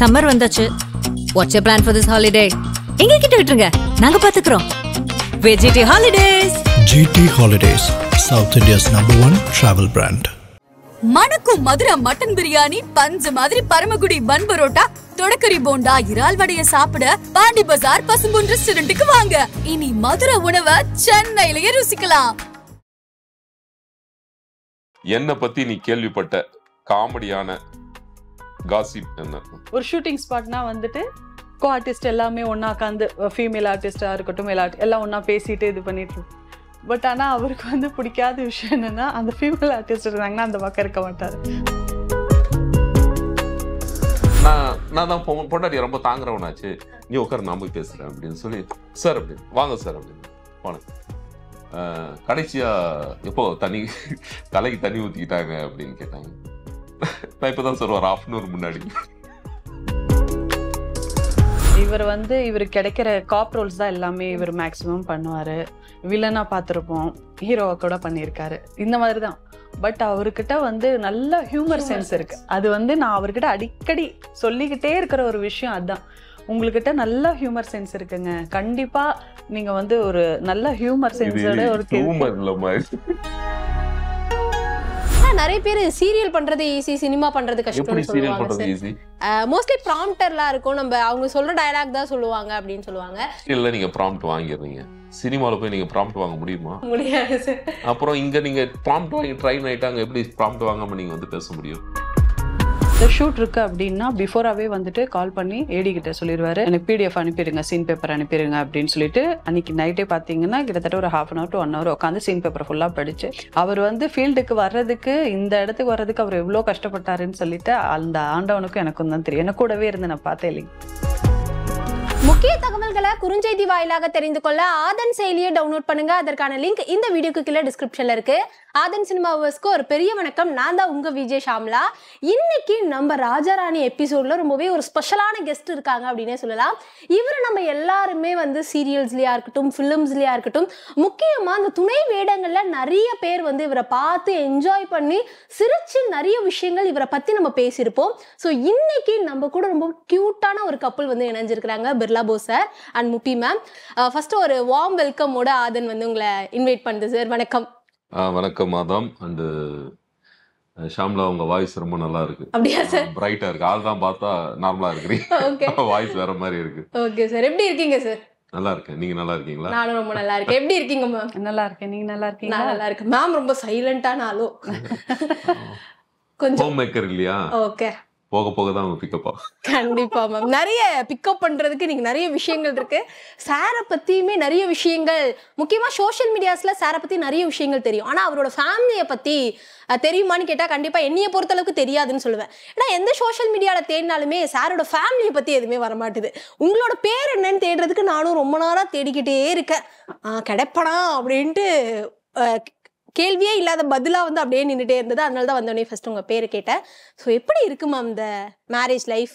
Summer வந்தாச்சு. What's your plan for this holiday? எங்க கிட்ட விட்டுருங்க, நாங்க பாத்துக்கிறோம். VGT Holidays. GT Holidays, South India's #1 travel brand. மணக்கும் மதுரை மட்டன் பிரியாணி, பஞ்சு மாதிரி பரமக்குடி பன் பரோட்டா, தொடக்கரி போண்டா, இறால் வடைய சாப்பிட பாண்டி பஜார் பசும்பொன் ரெஸ்டாரண்ட்டுக்கு வாங்க. இனி மதுரை உணவை சென்னையிலேயே ருசிக்கலாம். என்ன பத்தி நீ கேள்விப்பட்ட காமெடியான காசிப் என்ன? ஒரு ஷூட்டிங் ஸ்பாட்னா வந்துட்டு கோ ஆர்டிஸ்ட் எல்லாமே ஒன்னா உட்காந்து, ஃபீமேல் ஆர்டிஸ்டா இருக்கட்டும் மேல் ஆர்டிஸ்ட் எல்லாம் ஒன்னா பேசிட்டு இது பண்ணிட்டு. பட் ஆனால் அவருக்கு வந்து பிடிக்காத விஷயம் என்னன்னா, அந்த ஃபீமேல் ஆர்டிஸ்ட் இருந்தாங்கன்னா அந்த பக்கம் இருக்க மாட்டார். நான் தான் பொண்டாட்டி ரொம்ப தாங்குறவனாச்சு, நீ உட்கார நான் போய் பேசுறேன் அப்படின்னு சொல்லி, சார் அப்படின்னு வாங்க சார் அப்படின்னு போனேன். கடைசியா எப்போ தலைக்கு தண்ணி ஊற்றிக்கிட்டாங்க அப்படின்னு கேட்டாங்க. நான் இப்போதான் சார் ஒரு ½ hour முன்னாடி. இவர் வந்து இவருக்கு கிடைக்கிற காப் ரோல்ஸ் தான் எல்லாமே இவர் மேக்ஸிமம் பண்ணுவார். வில்லனா பார்த்துருப்போம், ஹீரோவை கூட பண்ணியிருக்காரு, இந்த மாதிரி தான். பட் அவர்கிட்ட வந்து நல்ல ஹியூமர் சென்ஸ் இருக்கு. அது வந்து நான் அவர்கிட்ட அடிக்கடி சொல்லிக்கிட்டே இருக்கிற ஒரு விஷயம் அதுதான். உங்ககிட்ட நல்ல ஹியூமர் சென்ஸ் இருக்குங்க, கண்டிப்பா நீங்க வந்து ஒரு நல்ல ஹியூமர் சென்ஸோட ஒரு நிறைய பேர் சீரியல் பண்றது ஈஸி, சினிமா பண்றது கஷ்டம்னு சொல்லுவாங்க. மோஸ்ட்லி ப்ராம்ப்டர்லாம் இருக்கும், நம்ம அவங்க சொல்ற டயலாக் தான் சொல்லுவாங்க அப்படின்னு சொல்லுவாங்க. இல்ல நீங்க ப்ராம்ப்ட் வாங்கிடுறீங்க, சினிமாவில் போய் நீங்க ப்ராம்ப்ட் வாங்க முடியுமா? முடியாது சார். அப்புறம் இங்க நீங்க ப்ராம்ப்ட் வாங்கி ட்ரைன் ஆயிட்டாங்க, எப்படி ப்ராம்ப்ட் வாங்காம நீங்க வந்து பேச முடியும்? இந்த ஷூட் இருக்கு அப்படின்னா பிஃபோராகவே வந்துட்டு கால் பண்ணி ஏடி கிட்ட சொல்லிடுவாரு, எனக்கு பிடிஎஃப் அனுப்பிடுங்க, சீன் பேப்பர் அனுப்பிடுங்க அப்படின்னு சொல்லிட்டு. அன்னைக்கு நைட்டே பார்த்தீங்கன்னா கிட்டத்தட்ட ஒரு ½ hour to 1 hour உட்காந்து சீன் பேப்பர் ஃபுல்லாக படிச்சு, அவர் வந்து ஃபீல்டுக்கு வர்றதுக்கு, இந்த இடத்துக்கு வர்றதுக்கு அவர் எவ்வளோ கஷ்டப்பட்டாருன்னு சொல்லிட்டு அந்த ஆண்டவனுக்கும் எனக்கும் தான் தெரியும். எனக்கு கூடவே இருந்து நான் பார்த்தேன் இல்லைங்க. முக்கிய தகவல்களை குறுஞ்செய்தி வாயிலாக தெரிந்து கொள்ள ஆதன் செயலியை டவுன்லோட் பண்ணுங்க. அதற்கான லிங்க் இந்த வீடியோக்கு கீழே டிஸ்கிரிப்ஷன்ல இருக்கு. ஆதன் சினிமாவர்ஸ்க்கு ஒரு பெரிய வணக்கம். நான் தான் உங்க விஜய் ஷாம்லா. இன்னைக்கு நம்ம ராஜாராணி எபிசோட்ல ரொம்பவே ஒரு ஸ்பெஷலான கெஸ்ட் இருக்காங்க அப்படின்னே சொல்லலாம். இவர் நம்ம எல்லாருமே வந்து சீரியல்ஸ்லயா இருக்கட்டும், ஃபிலிம்ஸ்லயா இருக்கட்டும், முக்கியமா அந்த துணை வேடங்கள்ல நிறைய பேர் வந்து இவரை பார்த்து என்ஜாய் பண்ணி சிரிச்சு நிறைய விஷயங்கள் இவரை பத்தி நம்ம பேசியிருப்போம். ஸோ இன்னைக்கு நம்ம கூட ரொம்ப கியூட்டான ஒரு கப்பல் வந்து இணைஞ்சிருக்கிறாங்க, Birla Bose sir and Muppi ma'am. First ஒரு வார்ம் வெல்கமோட ஆதன் வந்து உங்களை இன்வைட் பண்ணுது சார். வணக்கம். வணக்கம் மாதம். அண்ட் ஷாம்லா, உங்க வாய்ஸ் ரொம்ப நல்லா இருக்கு. அப்படியா சார்? பிரைட்டா இருக்கு. ஆள் தான் பார்த்தா நார்மலா இருக்கிறீங்க, வாய்ஸ் வேற மாதிரி இருக்கு. ஓகே சார், எப்படி இருக்கீங்க சார்? நல்லா இருக்கேன், நீங்க நல்லா இருக்கீங்களா? நானும் ரொம்ப நல்லா இருக்கேன். எப்படி இருக்கீங்க மேம்? நல்லா இருக்கேன், நீங்க நல்லா இருக்கீங்க? நல்லா இருக்கு மேம். ரொம்ப சைலண்டான ஆளோ கொஞ்சம் ஹோம் மேக்கர் இல்லையா? ஓகே, போக போக தான் பிக்கப்பா. கண்டிப்பா மேம். நிறைய பிக்கப் பண்றதுக்கு நீங்க நிறைய விஷயங்கள் இருக்கு. சாரை பத்தியுமே நிறைய விஷயங்கள், முக்கியமா சோஷியல் மீடியாஸ்ல சாரை பத்தி நிறைய விஷயங்கள் தெரியும். ஆனா அவரோட ஃபேமிலியை பத்தி தெரியுமான்னு கேட்டா கண்டிப்பா என்னைய பொறுத்த அளவுக்கு தெரியாதுன்னு சொல்லுவேன். ஏன்னா எந்த சோஷியல் மீடியால தேடினாலுமே சாரோட ஃபேமிலியை பத்தி எதுவுமே வரமாட்டுது. உங்களோட பேர் என்னன்னு தேடுறதுக்கு நானும் ரொம்ப நாளா தேடிக்கிட்டே இருக்கேன். கிடைப்பனா அப்படின்ட்டு கேள்வியே இல்லாத பதிலா வந்து அப்படியே நின்றுட்டே இருந்தது. அதனால தான் வந்தோடனே ஃபர்ஸ்ட் உங்க பேரை கேட்டேன். ஸோ எப்படி இருக்கு மேம் இந்த மேரேஜ் லைஃப்?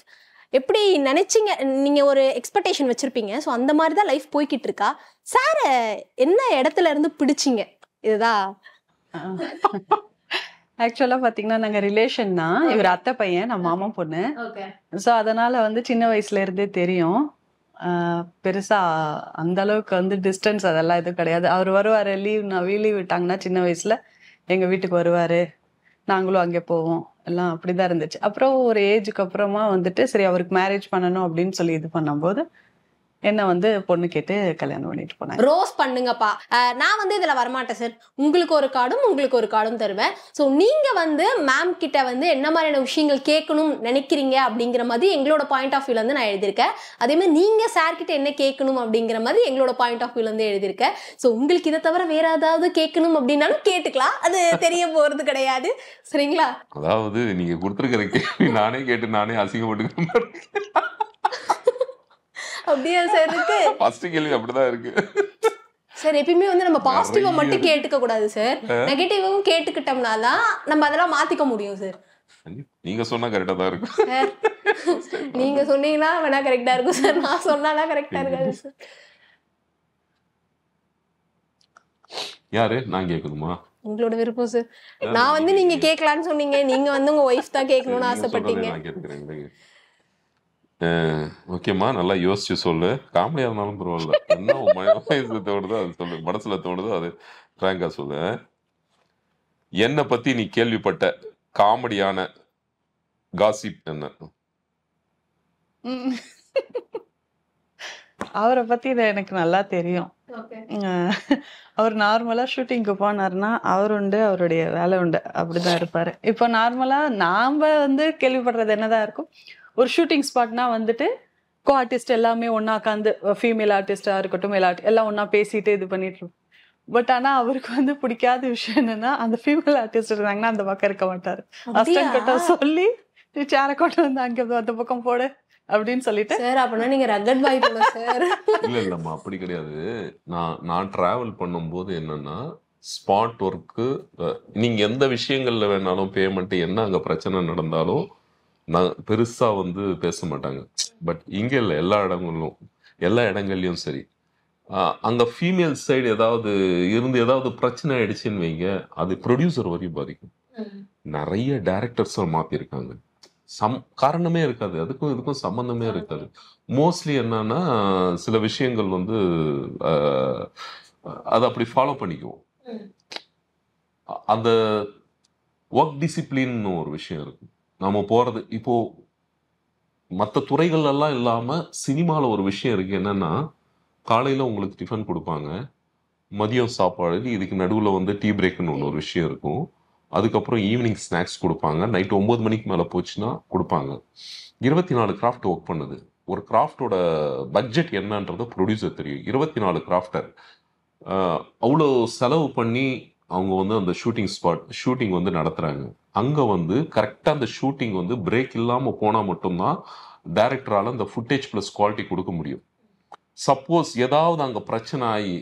எப்படி நினைச்சிங்க? நீங்க ஒரு எக்ஸ்பெக்டேஷன் வச்சிருப்பீங்க, ஸோ அந்த மாதிரி தான் லைஃப் போய்கிட்டு இருக்கா? சாரை என்ன இடத்துல இருந்து பிடிச்சிங்க? இதுதான் ஆக்சுவலாக பார்த்தீங்கன்னா நாங்கள் ரிலேஷன் தான். இவர் அத்தை பையன், நான் மாமா பொண்ணு. ஸோ அதனால வந்து சின்ன வயசுல இருந்தே தெரியும். பெருசா அந்த அளவுக்கு வந்து டிஸ்டன்ஸ் அதெல்லாம் எதுவும் கிடையாது. அவர் வருவார், லீவ் விட்டாங்கன்னா சின்ன வயசுல எங்க வீட்டுக்கு வருவாரு, நாங்களும் அங்கே போவோம், எல்லாம் அப்படிதான் இருந்துச்சு. அப்புறம் ஒரு ஏஜுக்கு அப்புறமா வந்துட்டு சரி அவருக்கு மேரேஜ் பண்ணணும் அப்படின்னு சொல்லி இது பண்ணும்போது என்ன வந்து பொண்ணு கேட்டு கல்யாணம் பண்ணிட்டு போனேன். ரோஸ் பண்ணுங்கப்பா, நான் வந்து இதுல வரமாட்டேன் சார், உங்களுக்கு ஒரு கார்டும் உங்களுக்கு ஒரு கார்டும் தருவேன். ஸோ நீங்க வந்து மேம் கிட்ட வந்து என்ன மாதிரியான விஷயங்கள் கேட்கணும் நினைக்கிறீங்க அப்படிங்கிற மாதிரி எங்களோட பாயிண்ட் ஆஃப் வியூல வந்து நான் எழுதியிருக்கேன். அதே மாதிரி நீங்க சார் கிட்ட என்ன கேட்கணும் அப்படிங்கிற மாதிரி எங்களோட பாயிண்ட் ஆஃப் வியூல வந்து எழுதியிருக்கேன். ஸோ உங்களுக்கு இதை தவிர வேற ஏதாவது கேட்கணும் அப்படின்னாலும் கேட்டுக்கலாம், அது தெரிய போறது கிடையாது. சரிங்களா? அதாவது நீங்க கொடுத்துருக்கிற கேள்வி நானே கேட்டு நானே அசிங்கப்பட்டு அப்படியே சார் இருக்கு. ஃபர்ஸ்ட் கேள்வி அப்படிதான் இருக்கு சார். எப்பயுமே வந்து நம்ம பாசிட்டிவா மட்டும் கேட்டுக்க கூடாது சார், நெகட்டிவும் கேட்டுக்கிட்டோம்னா தான் நம்ம அதெல்லாம் மாத்திக்க முடியும் சார். நீங்க சொன்னா கரெக்டா தான் இருக்கும். நீங்க சொன்னீங்கன்னா வேணா கரெக்டா இருக்கும் சார், நான் சொன்னாலாம் கரெக்டா இருக்காது சார். யாரு நான் கேட்கணுமா? உங்களோட விருப்பம் சார். நான் வந்து நீங்க கேட்கலான்னு சொன்னீங்க, நீங்க வந்து உங்க ஒய்ஃப் தான் கேட்கணும்னு ஆசைப்பட்டீங்க. ஓகேம்மா, நல்லா யோசிச்சு சொல்லு. காமெடியா இருந்தாலும் பரவாயில்ல. என்ன உன் மனசுல தோணுதோ அது சொல்லு. மனசுல தோணுதோ அது ஃப்ராங்கா சொல்லு. என்னை பத்தி நீ கேள்விப்பட்ட காமெடியான காசிப் என்ன? அவரை பத்தி எனக்கு நல்லா தெரியும். அவர் நார்மலா ஷூட்டிங்க்கு போனாருன்னா அவர் உண்டு, அவருடைய வேலை உண்டு, அப்படிதான் இருப்பாரு. இப்போ நார்மலா நாம கேள்விப்படுறது என்னதான் இருக்கும், ஒரு ஷூட்டிங் ஸ்பாட்னா கோ ஆர்டிஸ்ட் எல்லாமே ஒன்னா உட்காந்து, ஃபீமேல் ஆர்டிஸ்டா இருக்கட்டும் மேல் ஆர்டிஸ்ட் எல்லாம் ஒன்னா பேசிட்டு இது பண்ணிட்டு இருக்கோம். பட் ஆனா அவருக்கு பிடிக்காத விஷயம் என்னன்னா, அந்த ஃபீமேல் ஆர்டிஸ்ட் இருந்தாங்கன்னா அந்த பக்கம் இருக்க மாட்டாரு. அசிஸ்டன்ட் கிட்ட சொல்லி சேர கொண்டு வந்து அங்க அந்த பக்கம் போடு அப்படின்னு சொல்லிட்டு. சார் அப்படின்னா நீங்க ரகட் பாய் போல சார். இல்லம்மா, அப்படி கிடையாது. நான் டிராவல் பண்ணும்போது என்னன்னா, ஸ்பாட் ஒர்க்கு, நீங்க எந்த விஷயங்கள்ல வேணாலும் பேமெண்ட் என்ன அங்க பிரச்சனை நடந்தாலும் நான் பெருசா பேச மாட்டாங்க. பட் இங்க இல்லை, எல்லா இடங்கள்லயும் சரி, அங்க ஃபீமேல் சைடு ஏதாவது பிரச்சனை ஆயிடுச்சுன்னு வைங்க, அது ப்ரொடியூசர் வரையும் பாதிக்கும். நிறைய டைரக்டர்ஸ் மாத்திருக்காங்க. காரணமே இருக்காது, அதுக்கும் இதுக்கும் சம்பந்தமே இருக்காது. மோஸ்ட்லி என்னன்னா சில விஷயங்கள் அதை அப்படி ஃபாலோ பண்ணிக்குவோம். அந்த ஒர்க் டிசிப்ளின் ஒரு விஷயம் இருக்கு. நாம போறது இப்போ மற்ற துறைகள் எல்லாம் இல்லாம சினிமால ஒரு விஷயம் இருக்கு. என்னன்னா, காலையில உங்களுக்கு டிஃபன் கொடுப்பாங்க, மதியம் சாப்பாடு, இதுக்கு நடுவில் டீ பிரேக்னு ஒரு விஷயம் இருக்கும். அதுக்கப்புறம் ஈவினிங் ஸ்நாக்ஸ் கொடுப்பாங்க. நைட்டு 9 மணிக்கு மேலே போச்சுன்னா கொடுப்பாங்க. 24 கிராஃப்ட் ஒர்க் பண்ணுது. ஒரு கிராஃப்டோட பட்ஜெட் என்னன்றது ப்ரொடியூசர் தெரியும். 24 கிராஃப்டர் அவ்வளோ செலவு பண்ணி அவங்க அந்த ஷூட்டிங் நடத்துகிறாங்க. அங்கே கரெக்டாக அந்த ஷூட்டிங் பிரேக் இல்லாமல் போனால் மட்டும்தான் டைரக்டரால் அந்த ஃபுட்டேஜ் ப்ளஸ் குவாலிட்டி கொடுக்க முடியும். சப்போஸ் ஏதாவது அங்கே பிரச்சனை ஆகி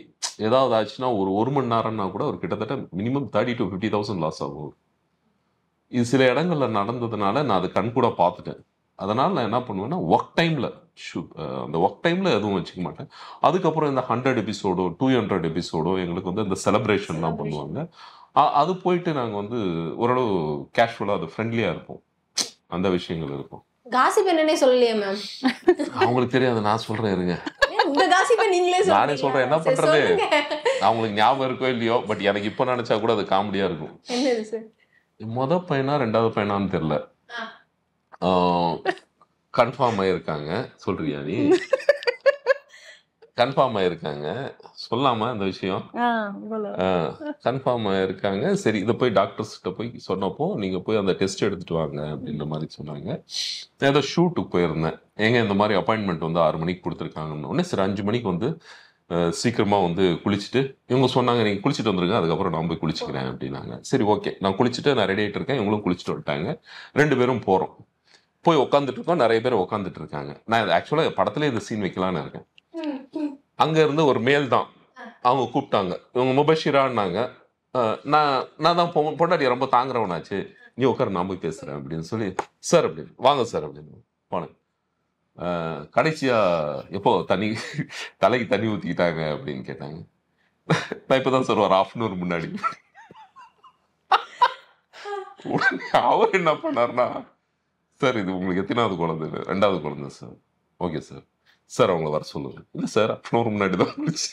ஏதாவது ஆச்சுன்னா ஒரு மணி நேரம்னா கூட ஒரு கிட்டத்தட்ட மினிமம் 30,000 to 50,000 லாஸ் ஆகும். இது சில இடங்கள்ல நடந்ததுனால நான் அதை கண்கூட பார்த்துட்டேன். அதனால நான் என்ன பண்ணுவேன்னா, அந்த ஒர்க் டைம்ல எதுவும் வச்சுக்க மாட்டேன். அதுக்கப்புறம் இந்த 100 எபிசோடோ 200 எபிசோடோ எங்களுக்கு இந்த செலிப்ரேஷன்லாம் பண்ணுவாங்க. அது போயிட்டு நாங்கள் ஓரளவு கேஷுவலாக அது ஃப்ரெண்ட்லியாக இருப்போம். அந்த விஷயங்கள் இருக்கும். காசிப் என்னன்னே சொல்லலையே மேம். அவங்களுக்கு தெரியாது, நான் சொல்றேன் இருங்க. உங்க காசிப்பை நீங்களே சொல்லுங்க. நானே சொல்றேன், என்ன பண்றது, அவங்களுக்கு ஞாபகம் இருக்கோ இல்லையோ, பட் எனக்கு இப்ப நினைச்சா கூட அது காமெடியா இருக்கும். என்னது சார்? முத பையனா ரெண்டாவது பையனான்னு தெரியல, கன்ஃபார்ம் ஆயிருக்காங்க. சொல்றியா நீ? கன்ஃபார்ம் ஆயிருக்காங்க, சொல்லாம இந்த விஷயம் கன்ஃபார்ம் ஆயிருக்காங்க. சரி, இதை போய் டாக்டர்ஸ் கிட்ட போய் சொன்னப்போ, நீங்க போய் அந்த டெஸ்ட் எடுத்துட்டு வாங்க அப்படின்ற மாதிரி சொன்னாங்க. ஏதோ ஷூட்டுக்கு போயிருந்தேன். எங்க இந்த மாதிரி அப்பாயின்மெண்ட் 6 மணிக்கு கொடுத்துருக்காங்கன்னு உடனே சரி 5 மணிக்கு சீக்கிரமா குளிச்சுட்டு இவங்க சொன்னாங்க, நீங்க குளிச்சுட்டு வந்துருங்க, அதுக்கப்புறம் நான் போய் குளிச்சுக்கிறேன் அப்படின்னாங்க. சரி ஓகே, நான் குளிச்சுட்டு நான் ரெடி ஆகிட்டு இருக்கேன், இவங்களும் குளிச்சுட்டு வந்துட்டாங்க. 2 பேரும் போறோம். போய் உட்காந்துட்டு இருக்கோம், நிறைய பேர் உட்காந்துட்டு இருக்காங்க. நான் ஆக்சுவலா படத்துல இந்த சீன் வைக்கலான்னு இருக்கேன். அங்க இருந்து ஒரு மேல் தான் அவங்க கூப்பிட்டாங்க, இவங்க முபஷிரான்னாங்க. நான் தான் பொண்டாட்டி ரொம்ப தாங்குறவனாச்சு, நீ உட்கார நான் போய் பேசுறேன் அப்படின்னு சொல்லி, சார் அப்படின்னு வாங்க சார் அப்படின்னு போனேன். கடைசியா எப்போ தலைக்கு தண்ணி ஊத்திக்கிட்டாங்க அப்படின்னு கேட்டாங்க. நான் இப்பதான் சார் ஒரு 1/2 hour முன்னாடி. அவர் என்ன பண்ணாருன்னா, சார் இது உங்களுக்கு எத்தனாவது குழந்தை? 2வது குழந்தை சார். ஓகே சார், சார் அவங்கள வர சொல்லுங்க. இல்ல சார் 1/2 hour முன்னாடி தான் முடிச்சு,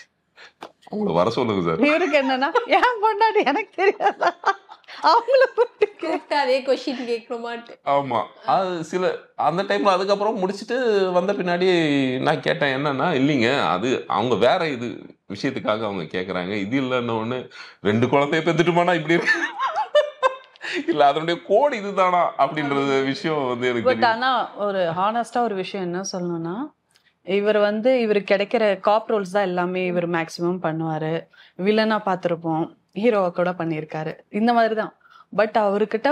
அவங்கள வர சொல்லுங்க சார். இவருக்கு என்னன்னா, ஏன் பொண்டாட்டி எனக்கு தெரியாதா, அவங்கள அதே கொஸ்டின் கேட்கணுமாட்டு. ஆமா, அது சில அந்த டைம்ல அதுக்கப்புறம் முடிச்சுட்டு வந்த பின்னாடி நான் கேட்டேன், என்னன்னா இல்லைங்க அது அவங்க வேற இது விஷயத்துக்காக அவங்க கேட்கறாங்க, இது இல்லைன்னு ஒண்ணு 2 குழந்தைய பெத்துட்டுமானா இப்படி இருக்கு, இல்ல அதனுடைய கோடு இதுதானா அப்படின்றது விஷயம் எனக்கு. பட் ஆனா ஒரு ஹானஸ்டா ஒரு விஷயம் என்ன சொல்லணும்னா, இவர் இவருக்கு கிடைக்கிற காப் ரோல்ஸ் தான் எல்லாமே இவர் மேக்சிமம் பண்ணுவாரு. வில்லனா பார்த்திருப்போம், ஹீரோவை கூட பண்ணியிருக்காரு, இந்த மாதிரி தான். பட் அவர்கிட்ட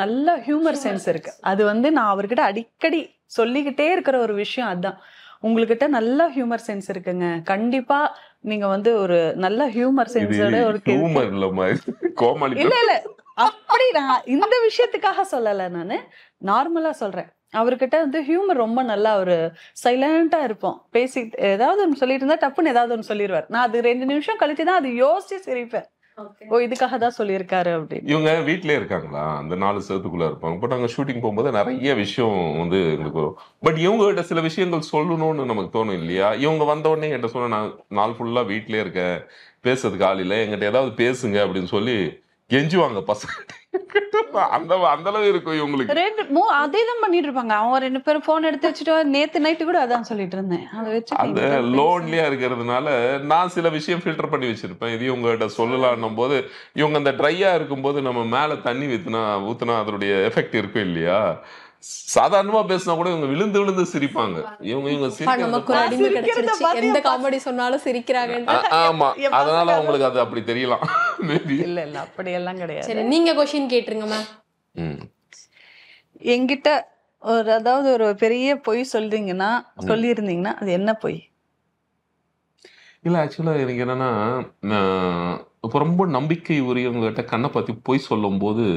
நல்ல ஹியூமர் சென்ஸ் இருக்கு. அது நான் அவர்கிட்ட அடிக்கடி சொல்லிக்கிட்டே இருக்கிற ஒரு விஷயம் அதுதான். உங்ககிட்ட நல்ல ஹியூமர் சென்ஸ் இருக்குங்க, கண்டிப்பா நீங்க ஒரு நல்ல ஹியூமர் சென்ஸோட ஒரு இல்ல இல்ல அப்படி நான் இந்த விஷயத்துக்காக சொல்லல, நானு நார்மலா சொல்றேன். அவர்கிட்ட ஹியூமர் ரொம்ப நல்லா, ஒரு சைலண்டா இருப்போம், பேசி ஏதாவது ஒன்று சொல்லிட்டு இருந்தா டப்புன்னு ஏதாவது ஒன்று சொல்லிடுவார். நான் அது 2 நிமிஷம் கழிச்சு தான் அது யோசிச்சு சிரிப்பேன். ஓ இதுக்காக தான் சொல்லியிருக்காரு அப்படின்னு. இவங்க வீட்டிலே இருக்காங்களா, அந்த 4 செவத்துக்குள்ள இருப்பாங்க. பட் நாங்கள் ஷூட்டிங் போகும்போது நிறைய விஷயம் வந்து எங்களுக்கு வரும். பட் இவங்ககிட்ட சில விஷயங்கள் சொல்லணும்னு நமக்கு தோணும் இல்லையா? இவங்க வந்த உடனே என்கிட்ட சொன்ன, நான் நாள் ஃபுல்லா வீட்டிலே இருக்கேன், பேசுறதுக்கு ஆள் இல்லை, எங்கிட்ட ஏதாவது பேசுங்க அப்படின்னு சொல்லி கெஞ்சுவாங்க பசங்க. அந்த அந்த அளவு இருக்கும் இவங்களுக்கு. அதே தான் பண்ணிட்டு இருப்பாங்க. அவங்க 2 பேரும் போன் எடுத்து வச்சுட்டு நேத்து நைட்டு கூட அதான் சொல்லிட்டு இருந்தேன். அதை வச்சு அந்த லோன்லியா இருக்கிறதுனால நான் சில விஷயம் ஃபில்டர் பண்ணி வச்சிருப்பேன். இது இவங்ககிட்ட சொல்லலான்னும் போது இவங்க அந்த ட்ரையா இருக்கும்போது நம்ம மேல தண்ணி ஊத்துனா அதனுடைய எஃபெக்ட் இருக்கும் இல்லையா? சாதாரணமா பேசினா கூட இவங்க விழுந்து விழுந்து சிரிப்பாங்க. நமக்கு ஒரு அடிமை கிடைச்சிருச்சு, எந்த காமெடி சொன்னாலும் சிரிக்கிறாங்க. ஆமா, அதனால அவங்களுக்கு அது அப்படி தெரியலாம். இல்ல இல்ல அப்படி எல்லாம் கிடையாது. சரி, நீங்க क्वेश्चन கேட்டுருங்க மேம். என்கிட்ட அதாவது ஒரு பெரிய பொய் சொல்லியிருந்தீங்கன்னா அது என்ன பொய்? இல்ல ஆக்சுவலா எனக்கு என்னன்னா, இப்போ ரொம்ப நம்பிக்கை உரியவங்ககிட்ட கண்ணை பத்தி பொய் சொல்லும் போது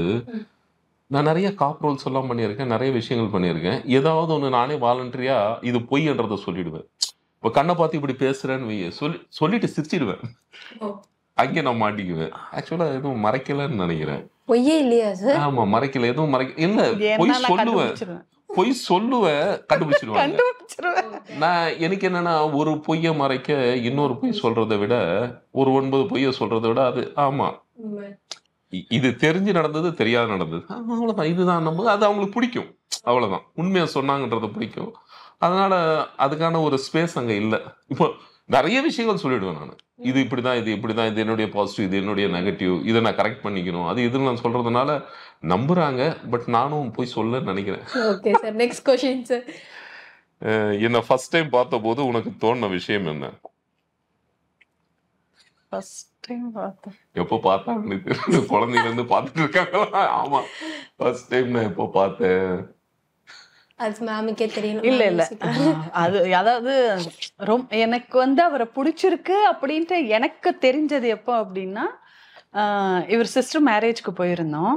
நான் நிறைய காப்ரோல்ஸ் எல்லாம் பண்ணியிருக்கேன், நிறைய விஷயங்கள் பண்ணியிருக்கேன். ஏதாவது ஒன்று நானே வாலண்டரியா இது பொய்ன்றதை சொல்லிடுவேன். இப்போ கண்ணை பார்த்து இப்படி பேசுறேன்னு சொல்லிட்டு சிரிச்சிடுவேன். அங்கே நான் மாட்டிக்குவேன். ஆக்சுவலா எதுவும் மறைக்கலன்னு நினைக்கிறேன். பொய்யே இல்லையா சார்? ஆமா, மறைக்கல, எதுவும் இல்ல. பொய் சொல்லுவேன், கண்டுபிடிச்சிருவாங்க. நான் எனக்கு என்னன்னா, ஒரு பொய்யை மறைக்க இன்னொரு பொய் சொல்றதை விட, ஒரு 9 பொய்யை சொல்றதை விட அது ஆமா இது தெரிஞ்சு நடந்தது, தெரியாது நடந்தது, அவ்வளவுதான், இதுதான் நம்ம அது அவங்களுக்கு பிடிக்கும். அவ்வளவுதான், உண்மையா சொன்னாங்கன்றது பிடிக்கும். அதனால அதுக்கான ஒரு ஸ்பேஸ் அங்க இல்லை. இப்போ நிறைய விஷயங்கள் சொல்லிடுவேன் நான். இது இப்படிதான், இது இப்படிதான், இது என்னுடைய பாசிட்டிவ், இது என்னுடைய நெகட்டிவ், இதை நான் கரெக்ட் பண்ணிக்கணும், அது இதுன்னு நான் சொல்றதுனால நம்புறாங்க. பட் நானும் போய் சொல்ல நினைக்கிறேன். Okay sir, next question sir. என்ன ஃபர்ஸ்ட் டைம் பார்த்த போது உனக்கு தோணுன விஷயம் என்ன? ஃபர்ஸ்ட் டைம் பார்த்தேன். எப்போ பார்த்தாங்க குழந்தைங்க இருந்து பார்த்துட்டு இருக்காங்களா? ஆமா, ஃபர்ஸ்ட் டைம் நான் எப்போ பார்த்தேன் அது மேமுக்கே தெரியணும். இல்ல இல்ல அது அதாவது எனக்கு வந்து அவரை பிடிச்சிருக்கு அப்படின்ட்டு எனக்கு தெரிஞ்சது எப்போ அப்படின்னா, இவர் சிஸ்டர் மேரேஜ்க்கு போயிருந்தோம்.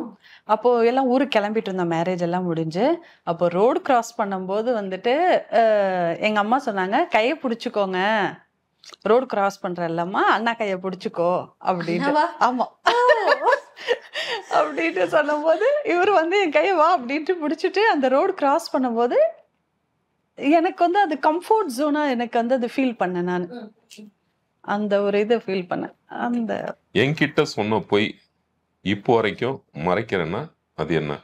அப்போ எல்லாம் ஊருக்கு கிளம்பிட்டு இருந்தோம், மேரேஜ் எல்லாம் முடிஞ்சு. அப்போ ரோடு கிராஸ் பண்ணும்போது வந்துட்டு எங்க அம்மா சொன்னாங்க, கையை பிடிச்சிக்கோங்க, ரோடு கிராஸ் பண்ற இல்லம்மா, அண்ணா கையை பிடிச்சிக்கோ அப்படின்னு. ஆமா அப்படின்ட்டு சொல்லும் போது இவர் வந்து என் கையை வா அப்படின்ட்டு பிடிச்சிட்டு அந்த ரோடு கிராஸ் பண்ணும்போது எனக்கு வந்து அது கம்ஃபர்ட் ஜோனா எனக்கு வந்து அது ஃபீல் பண்ணேன். நான் அந்த ஒரு இதை ஃபீல் பண்ணேன். அந்த என்கிட்ட சொன்ன போய் இப்போ வரைக்கும் மறைக்கிறேன்னா அது என்ன?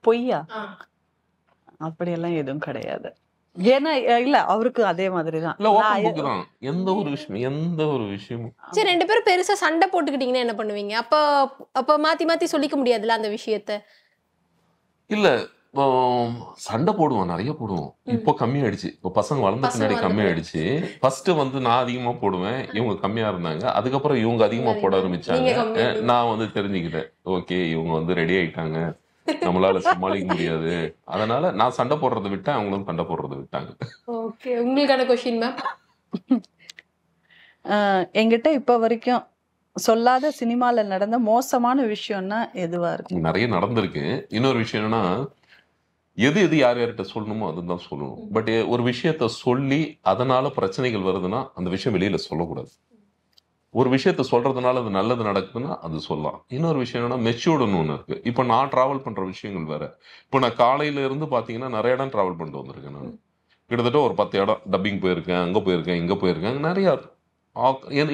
பொய்யா? அப்படியெல்லாம் எதுவும் கிடையாது. ஏன்னா இல்ல அவருக்கு அதே மாதிரிதான் எந்த ஒரு விஷயமும். சரி, 2 பேரும் பெருசா சண்டை போட்டுக்கிட்டீங்கன்னா என்ன பண்ணுவீங்க? அப்ப மாத்தி சொல்லிக்க முடியாதுல்ல அந்த விஷயத்த? இல்ல, சண்டை போடுவோம், நிறைய போடுவோம். இப்போ கம்மியாயிடுச்சு. இப்போ பசங்க வளர்ந்த பின்னாடி கம்மியாயிடுச்சு. ஃபர்ஸ்ட் வந்து நான் அதிகமா போடுவேன், இவங்க கம்மியா இருந்தாங்க. அதுக்கப்புறம் இவங்க அதிகமா போட ஆரம்பிச்சாங்க. நான் வந்து தெரிஞ்சுக்கிட்டேன், ஓகே இவங்க வந்து ரெடி ஆயிட்டாங்க, நம்மளால சமாளிக்க முடியாது. அதனால நான் சண்டை போடுறதை விட்டேன், அவங்களும் சண்டை போடுறதை விட்டாங்க. ஓகே, உங்களுக்கான क्वेश्चन மேம். என்கிட்ட இப்ப வரைக்கும் சொல்லாத சினிமால நடந்த மோசமான விஷயம்னா எதுவா இருக்கு? நிறைய நடந்திருக்கு. இன்னொரு விஷயம் என்னன்னா, எது யார் யார்கிட்ட சொல்லணுமோ அதுதான் சொல்லணும். பட் ஒரு விஷயத்த சொல்லி அதனால பிரச்சனைகள் வருதுன்னா அந்த விஷயம் வெளியில சொல்லக்கூடாது. ஒரு விஷயத்த சொல்றதுனால அது நல்லது நடக்குதுன்னா அது சொல்லலாம். இன்னொரு விஷயம் என்னன்னா, மெச்சூர்டுன்னு ஒன்று இருக்கு. இப்போ நான் டிராவல் பண்ற விஷயங்கள் வேற. இப்போ நான் காலையில இருந்து பாத்தீங்கன்னா நிறைய இடம் டிராவல் பண்ணிட்டு வந்திருக்கேன். நான் கிட்டத்தட்ட ஒரு 10 இடம் டப்பிங் போயிருக்கேன், அங்க போயிருக்கேன், இங்க போயிருக்கேன். நிறைய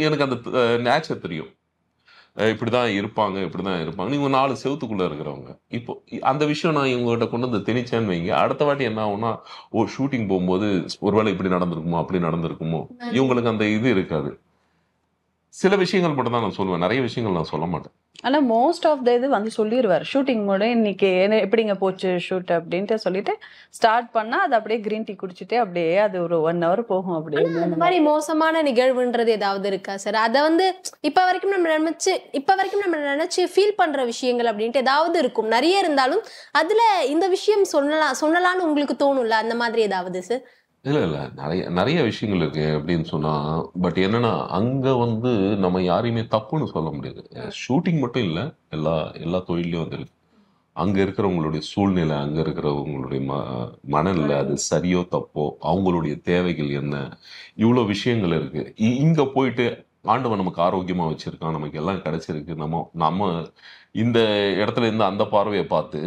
எனக்கு அந்த நேச்சர் தெரியும். இப்படிதான் இருப்பாங்க, இப்படிதான் இருப்பாங்க. நீங்க 4 செவத்துக்குள்ள இருக்கிறவங்க. இப்போ அந்த விஷயம் நான் இவங்ககிட்ட கொண்டு வந்து திணிச்சேன்னு வைங்க, அடுத்த வாட்டி என்ன ஆகும்னா, ஷூட்டிங் போகும்போது ஒருவேளை இப்படி நடந்திருக்குமோ அப்படி நடந்திருக்குமோ, இவங்களுக்கு அந்த இது இருக்காது. சில விஷயங்கள் மட்டும் தான் நான் சொல்லுவேன், நிறைய விஷயங்கள் நான் சொல்ல மாட்டேன். ஆனா மோஸ்ட் ஆஃப் த இது வந்து சொல்லிடுவார். ஷூட்டிங் கூட இன்னைக்கு எப்படிங்க போச்சு ஷூட் அப்படின்ட்டு சொல்லிட்டு ஸ்டார்ட் பண்ணா அது அப்படியே கிரீன் டீ குடிச்சிட்டு அப்படியே அது ஒரு 1 hour போகும். அப்படியே அந்த மாதிரி மோசமான நிகழ்வுன்றது ஏதாவது இருக்கா சார்? அதை வந்து இப்ப வரைக்கும் நம்ம நினைச்சு ஃபீல் பண்ற விஷயங்கள் அப்படின்ட்டு ஏதாவது இருக்கும், நிறைய இருந்தாலும் அதுல இந்த விஷயம் சொல்லலாம்னு உங்களுக்கு தோணும்ல, அந்த மாதிரி ஏதாவது சார்? இல்ல நிறைய விஷயங்கள் இருக்கு அப்படின்னு சொன்னா. பட் என்னன்னா, அங்க வந்து நம்ம யாரையுமே தப்புன்னு சொல்ல முடியாது. ஷூட்டிங் மட்டும் இல்ல, எல்லா தொழிலையும் வந்து இருக்கு. அங்க இருக்கிறவங்களுடைய சூழ்நிலை, அங்க இருக்கிறவங்களுடைய மனநிலை, அது சரியோ தப்போ, அவங்களுடைய தேவைகள் என்ன, இவ்வளவு விஷயங்கள் இருக்கு. இங்க போயிட்டு ஆண்டவன் நமக்கு ஆரோக்கியமா வச்சிருக்கான், நமக்கு எல்லாம் கிடைச்சிருக்கு. நம்ம இந்த இடத்துல இருந்து அந்த பார்வையை பார்த்து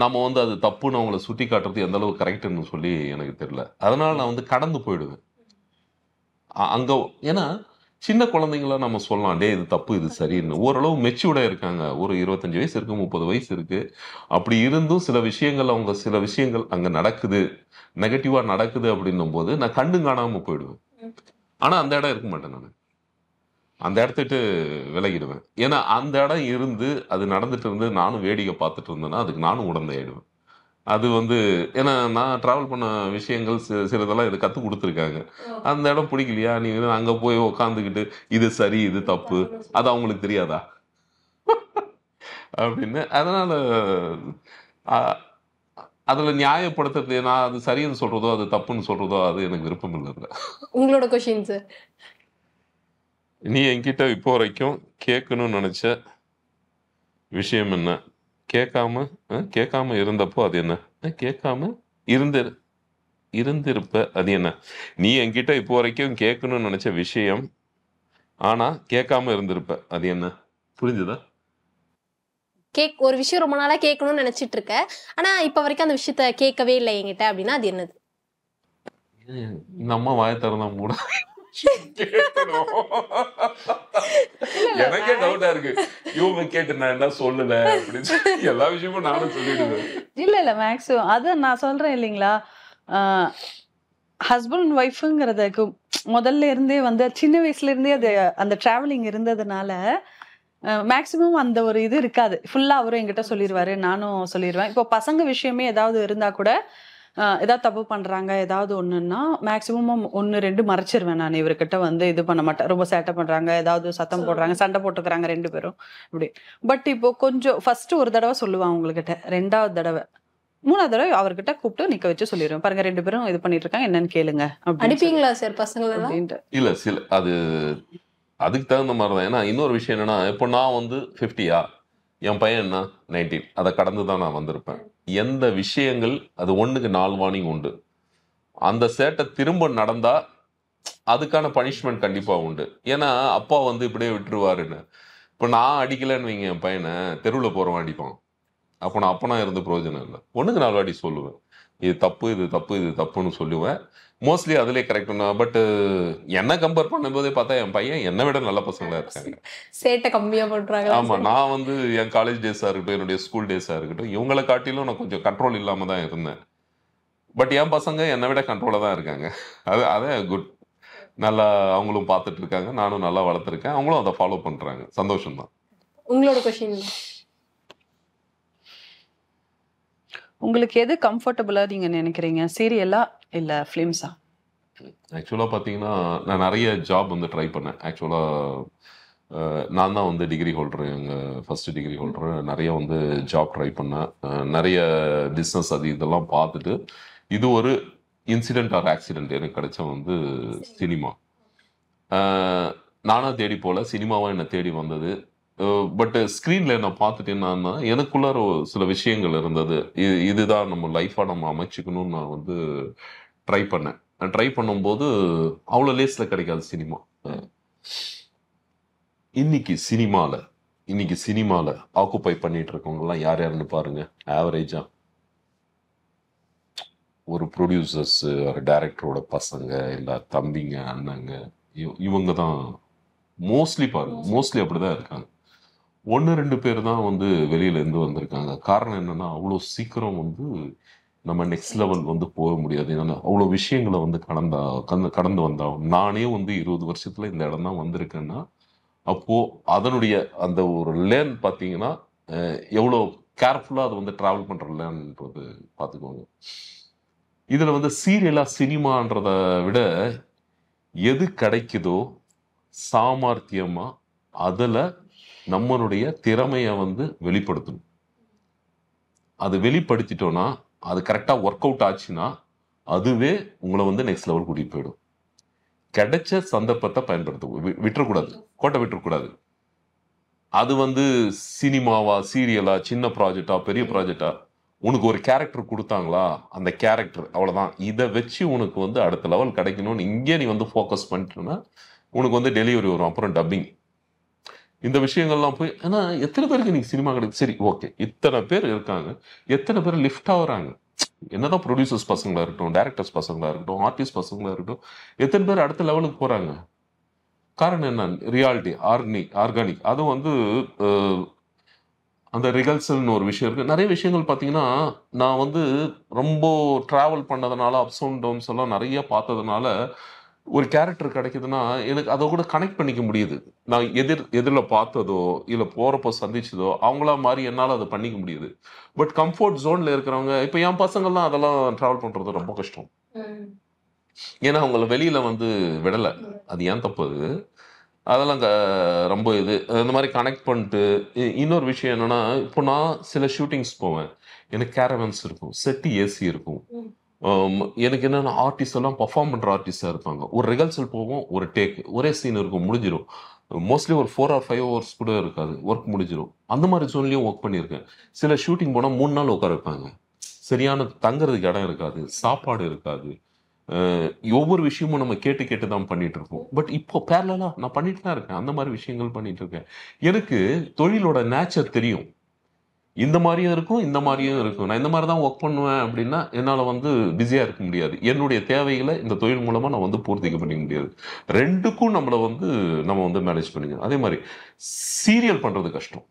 நம்ம வந்து அது தப்புன்னு அவங்கள சுட்டி காட்டுறது எந்த அளவுக்கு கரெக்டுன்னு சொல்லி எனக்கு தெரியல. அதனால நான் வந்து கடந்து போயிடுவேன் அங்க. ஏன்னா சின்ன குழந்தைங்கள நம்ம சொல்லலாம், டே இது தப்பு இது சரின்னு. ஓரளவு மெச்சூர்டா இருக்காங்க, ஒரு 25 வயசு இருக்கு, 30 வயசு இருக்கு. அப்படி இருந்தும் சில விஷயங்கள் அங்க நடக்குது, நெகட்டிவா நடக்குது அப்படின்னும் போது நான் கண்டு காணாம போயிடுவேன். ஆனா அந்த இடம் இருக்க மாட்டேன், நான் அந்த இடத்துட்டு விலகிடுவேன். ஏன்னா அந்த இடம் இருந்து அது நடந்துட்டு இருந்து நானும் வேடிக்கை பார்த்துட்டு இருந்தேன்னா அதுக்கு நானும் உடந்தையாயிடுவேன். அது வந்து ஏன்னா நான் டிராவல் பண்ண விஷயங்கள் சிலதெல்லாம் இதை கற்றுக் கொடுத்துருக்காங்க. அந்த இடம் பிடிக்கலையா, நீ அங்கே போய் உக்காந்துக்கிட்டு இது சரி இது தப்பு அது அவங்களுக்கு தெரியாதா அப்படின்னு. அதனால அதில் நியாயப்படுத்துறது, நான் அது சரின்னு சொல்றதோ அது தப்புன்னு சொல்றதோ அது எனக்கு விருப்பம் இல்லை. உங்களோட கொஸ்டின் சார், நீ என்கிட்ட இப்போ வரைக்கும் கேட்கணும்னு நினைச்ச விஷயம் என்ன? கேட்காம இருந்தப்போ அது என்ன? கேட்காம இருந்திருப்ப அது என்ன? நீ என்கிட்ட இப்போ வரைக்கும் கேட்கணும்னு நினைச்ச விஷயம் ஆனா கேட்காம இருந்திருப்ப அது என்ன? புரிஞ்சுதா? ஒரு விஷயம் ரொம்ப நாளா கேட்கணும்னு நினைச்சிட்டு இருக்க, ஆனா இப்ப வரைக்கும் அந்த விஷயத்த கேட்கவே இல்லை என்கிட்ட அப்படின்னா அது என்னது? இந்த அம்மா வாய திறந்தா மூட எனக்கே டவுட்டா இருக்கு, இவங்க கேட்டு நான் என்ன சொல்லல அப்படின்னு எல்லா விஷயமும் நானும் சொல்லிடுவேன். இல்ல மேக்ஸிமம் அது நான் சொல்றேன் இல்லைங்களா, ஹஸ்பண்ட் ஒய்ஃபுங்கிறதுக்கு முதல்ல இருந்தே வந்து சின்ன வயசுல இருந்தே அது அந்த டிராவலிங் இருந்ததுனால மேக்சிமம் அந்த ஒரு இது இருக்காது. ஃபுல்லா அவரும் என்கிட்ட சொல்லிடுவாரு, நானும் சொல்லிடுவேன். இப்போ பசங்க விஷயமே ஏதாவது இருந்தா கூட ஏதாவது தப்பு பண்றாங்க ஏதாவது ஒண்ணுன்னா மேக்சிமம் 1-2 மறைச்சிருவேன் நான். இவர்கிட்ட வந்து இது பண்ண மாட்டேன், ரொம்ப சேட்டை பண்றாங்க, ஏதாவது சத்தம் போடுறாங்க, சண்டை போட்டுக்கிறாங்க 2 பேரும் இப்படி. பட் இப்போ கொஞ்சம் ஃபர்ஸ்ட் ஒரு தடவை சொல்லுவான் உங்ககிட்ட, 2வது தடவை 3வது தடவை அவர்கிட்ட கூப்பிட்டு நிக்க வச்சு சொல்லிடுவேன், பாருங்க 2 பேரும் இது பண்ணிட்டு இருக்காங்க என்னன்னு கேளுங்க. அடிப்பீங்களா சார் பசங்க? இல்ல சில அது அதுக்கு தகுந்த மாதிரிதான். ஏன்னா இன்னொரு விஷயம் என்னன்னா, இப்போ நான் வந்து 50யா, என் பையன் என்ன 19, அதை கடந்து தான் நான் வந்திருப்பேன். எந்த விஷயங்கள் அது 1க்கு 4 வார்னிங் உண்டு. அந்த சேட்டை திரும்ப நடந்தா அதுக்கான பனிஷ்மெண்ட் கண்டிப்பா உண்டு. ஏன்னா அப்பா வந்து இப்படியே விட்டுருவாருன்னு. இப்போ நான் அடிக்கலன்னு வைங்க, என் பையனை தெருவில் போறவன் அடிப்பான். அப்போ நான் அப்பனா இருந்து பிரயோஜனம் இல்லை. 1க்கு 4 வாட்டி சொல்லுவேன், இது தப்பு இது தப்பு இது தப்புன்னு சொல்லுவேன். மோஸ்ட்லி அதிலே கரெக்ட். பட் என்ன கம்பேர் பண்ணும்போதே பார்த்தா என் பையன் என்னை விட நல்ல பசங்களா இருக்காங்க, சேட்டை கம்மியா பண்றாங்க. ஆமா, நான் வந்து என் காலேஜ் டேஸா இருக்கட்டும், என்னுடைய ஸ்கூல் டேஸா இருக்கட்டும், இவங்களை காட்டிலும் நான் கொஞ்சம் கண்ட்ரோல் இல்லாம தான் இருந்தேன். பட் என் பசங்க என்னை விட கண்ட்ரோலா தான் இருக்காங்க. அதே குட். நல்லா அவங்களும் பார்த்துட்டு இருக்காங்க, நானும் நல்லா வளர்த்துருக்கேன், அவங்களும் அதை ஃபாலோ பண்றாங்க. சந்தோஷம் தான். உங்களோட கொஸ்டின், உங்களுக்கு எது கம்ஃபர்டபுளா நீங்க நினைக்கிறீங்க, சீரியலா இல்ல ஃபிலிம்ஸா? ஆக்சுவலாக பார்த்தீங்கன்னா நான் நிறைய ஜாப் வந்து ட்ரை பண்ணேன். ஆக்சுவலாக நான் தான் வந்து டிகிரி ஹோல்டரு, எங்கள் ஃபஸ்ட்டு டிகிரி ஹோல்டரு. நிறைய வந்து ஜாப் ட்ரை பண்ணேன், நிறைய பிஸ்னஸ் அது இதெல்லாம் பார்த்துட்டு இது ஒரு இன்சிடென்ட் ஆர் ஆக்சிடென்ட் எனக்கு கிடைச்ச வந்து சினிமா. நானாக தேடி போல, சினிமாவாக என்னை தேடி வந்தது. பட் ஸ்க்ரீனில் என்ன பார்த்துட்டேன்னா எனக்குள்ளார சில விஷயங்கள் இருந்தது. இதுதான் நம்ம லைஃபாக நம்ம அமைச்சிக்கணும்னு நான் வந்து ட்ரை பண்ணேன். ட்ரை பண்ணும்போது அவ்வளோ லேஸில் கிடைக்காது சினிமா. இன்னைக்கு சினிமாவில் ஆக்குப்பை பண்ணிட்டு இருக்கவங்கலாம் யார் யாருன்னு பாருங்க. ஆவரேஜா ஒரு ப்ரொடியூசர்ஸ், ஒரு டைரக்டரோட பசங்க, இல்லை தம்பிங்க, அண்ணங்க, இவங்க தான் மோஸ்ட்லி பாருங்க. மோஸ்ட்லி அப்படிதான் இருக்காங்க. 1-2 பேர் தான் வந்து வெளியிலேருந்து வந்திருக்காங்க. காரணம் என்னன்னா, அவ்வளோ சீக்கிரம் வந்து நம்ம நெக்ஸ்ட் லெவல் வந்து போக முடியாது. ஏன்னா அவ்வளோ விஷயங்களை வந்து கடந்து வந்தாகும். நானே வந்து 20 வருஷத்துல இந்த இடம் தான் வந்திருக்கேன்னா அப்போ அதனுடைய அந்த ஒரு லேன் பார்த்தீங்கன்னா எவ்வளோ கேர்ஃபுல்லாக அது வந்து ட்ராவல் பண்ணுற லேன்ன்றது பார்த்துக்கோங்க. இதில் வந்து சீரியலாக சினிமான்றதை விட எது கிடைக்குதோ சாமர்த்தியமாக அதில் நம்மளுடைய திறமையை வந்து வெளிப்படுத்தணும். அது வெளிப்படுத்திட்டோன்னா, அது கரெக்டாக ஒர்க் அவுட் ஆச்சுன்னா அதுவே உங்களை வந்து நெக்ஸ்ட் லெவல் கூட்டிகிட்டு போயிடும். கிடைச்ச சந்தர்ப்பத்தை விட்டுறக்கூடாது, கோட்டை விட்டுறக்கூடாது. அது வந்து சினிமாவா, சீரியலா, சின்ன ப்ராஜெக்டா, பெரிய ப்ராஜெக்டா, உனக்கு ஒரு கேரக்டர் கொடுத்தாங்களா, அந்த கேரக்டர் அவ்வளோதான். இதை வச்சு உனக்கு வந்து அடுத்த லெவல் கிடைக்கணும்னு இங்கே நீ வந்து ஃபோக்கஸ் பண்ணிட்டோன்னா உனக்கு வந்து டெலிவரி வரும், அப்புறம் டப்பிங், இந்த விஷயங்கள்லாம் போய். ஏன்னா எத்தனை பேருக்கு நீங்க சினிமா கிடைக்கும்? சரி ஓகே, இத்தனை பேர் இருக்காங்க, எத்தனை பேர் லிஃப்ட் ஆகுறாங்க? என்னதான் ப்ரொடியூசர்ஸ் பசங்களா இருக்கட்டும், டைரக்டர்ஸ் பசங்களா இருக்கட்டும், ஆர்டிஸ்ட் பசங்களா இருக்கட்டும், எத்தனை பேர் அடுத்த லெவலுக்கு போறாங்க? காரணம் என்ன? Reality, organic. அதுவும் வந்து அந்த ரிகல்சல்னு ஒரு விஷயம் இருக்கு. நிறைய விஷயங்கள் பார்த்தீங்கன்னா, நான் வந்து ரொம்ப டிராவல் பண்ணதுனால, அப்ஸ் அண்ட் டவுன்ஸ் எல்லாம் நிறைய பார்த்ததுனால, ஒரு கேரக்டர் கிடைக்குதுன்னா எனக்கு அதை கூட கனெக்ட் பண்ணிக்க முடியுது. நான் எதிரில் பார்த்ததோ இல்லை போகிறப்போ சந்திச்சதோ அவங்களா மாதிரி என்னால் அதை பண்ணிக்க முடியுது. பட் கம்ஃபர்ட் ஜோனில் இருக்கிறவங்க, இப்போ என் பசங்கள்லாம் அதெல்லாம் ட்ராவல் பண்ணுறது ரொம்ப கஷ்டம். ஏன்னா அவங்கள வெளியில் வந்து விடலை. அது ஏன் தப்பு? அது அதெல்லாம் ரொம்ப இது இந்த மாதிரி கனெக்ட் பண்ணிட்டு. இன்னொரு விஷயம் என்னென்னா, இப்போ நான் சில ஷூட்டிங்ஸ் போவேன், எனக்கு கேரவன்ஸ் இருக்கும், செட்டு ஏசி இருக்கும். எனக்கு என்னென்னா, ஆர்டிஸ்ட் எல்லாம் பர்ஃபார்ம் பண்ணுற ஆர்டிஸ்டாக இருப்பாங்க. ஒரு ரிகல்சல் போவோம், ஒரு டேக், ஒரே சீன் இருக்கும், முடிஞ்சிடும். மோஸ்ட்லி ஒரு 4 or 5 hours கூட இருக்காது, ஒர்க் முடிஞ்சிடும். அந்த மாதிரி ஜோன்லேயும் ஒர்க் பண்ணியிருக்கேன். சில ஷூட்டிங் போனால் 3 நாள் உட்கார வைப்பாங்க, சரியான தங்குறதுக்கு இடம் இருக்காது, சாப்பாடு இருக்காது. ஒவ்வொரு விஷயமும் நம்ம கேட்டு கேட்டு தான் பண்ணிட்டு இருக்கோம். பட் இப்போ பேரலா நான் பண்ணிட்டு தான் இருக்கேன், அந்த மாதிரி விஷயங்கள் பண்ணிட்டு இருக்கேன். எனக்கு தொழிலோட நேச்சர் தெரியும், இந்த மாதிரியும் இருக்கும், இந்த மாதிரியும் இருக்கும். நான் இந்த மாதிரி தான் ஒர்க் பண்ணுவேன் அப்படின்னா என்னால் வந்து பிஸியாக இருக்க முடியாது. என்னுடைய தேவைகளை இந்த தொழில் மூலமாக நான் வந்து பூர்த்திக்க பண்ணிக்க முடியாது. ரெண்டுக்கும் நம்ம வந்து மேனேஜ் பண்ணிக்கணும். அதே மாதிரி சீரியல் பண்ணுறது கஷ்டம்,